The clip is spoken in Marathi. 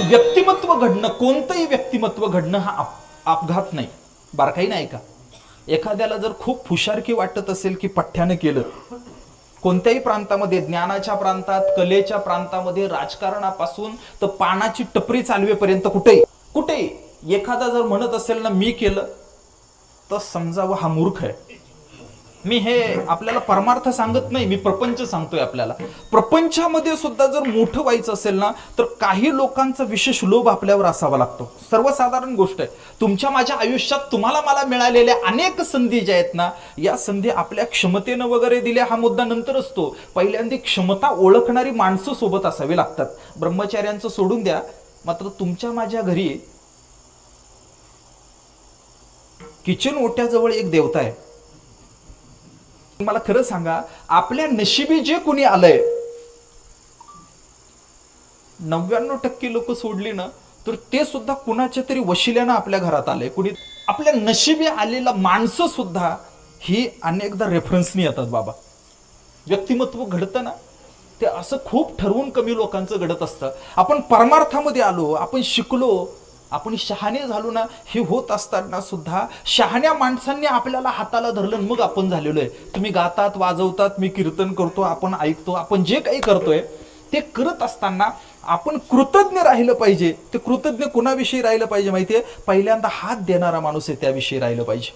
व्यक्तिमत्व घडणं, कोणतंही व्यक्तिमत्व घडणं हा अपघात नाही, बारकाई नाही का. एखाद्याला जर खूप हुशारकी वाटत असेल की पठ्ठ्यानं केलं, कोणत्याही प्रांतामध्ये, ज्ञानाच्या प्रांतात, कलेच्या प्रांतामध्ये, राजकारणापासून तर पानाची टपरी चालवेपर्यंत कुठेही कुठेही एखादा जर म्हणत असेल ना मी केलं, तर समजावं हा मूर्ख आहे. मी हे आपल्याला परमार्थ सांगत नाही, मी प्रपंच सांगतोय आपल्याला. प्रपंचामध्ये सुद्धा जर मोठं व्हायचं असेल ना, तर काही लोकांचा विशेष लोभ आपल्यावर असावा लागतो. सर्वसाधारण गोष्ट आहे. तुमच्या माझ्या आयुष्यात तुम्हाला मला मिळालेल्या अनेक संधी ज्या आहेत ना, या संधी आपल्या क्षमतेनं वगैरे दिल्या हा मुद्दा नंतर असतो. पहिल्यांदा क्षमता ओळखणारी माणसं सोबत असावी लागतात. ब्रह्मचार्यांचं सोडून द्या, मात्र तुमच्या माझ्या घरी किचन ओट्याजवळ एक देवता आहे. मला खरं सांगा, आपल्या नशिबी जे कुणी आलंय, 99% लोक सोडली ना, तर ते सुद्धा कुणाच्या तरी वशिल्यानं आपल्या घरात आले. कुणी आपल्या नशिबी आलेला माणसं सुद्धा ही अनेकदा रेफरन्सनी येतात बाबा. व्यक्तिमत्व घडतं ना, ते असं खूप ठरवून कमी लोकांचं घडत असतं. आपण परमार्थामध्ये आलो, आपण शिकलो, आपण शहाणे झालो ना, हे होत असताना सुद्धा शहाण्या माणसांनी आपल्याला हाताला धरलं, मग आपण झालेलो आहे. तुम्ही गातात, वाजवतात, मी कीर्तन करतो, आपण ऐकतो, आपण जे काही करतोय ते करत असताना आपण कृतज्ञ राहिलं पाहिजे. ते कृतज्ञ कुणाविषयी राहिलं पाहिजे माहितीये? पहिल्यांदा हात देणारा माणूस आहे त्याविषयी राहिलं पाहिजे.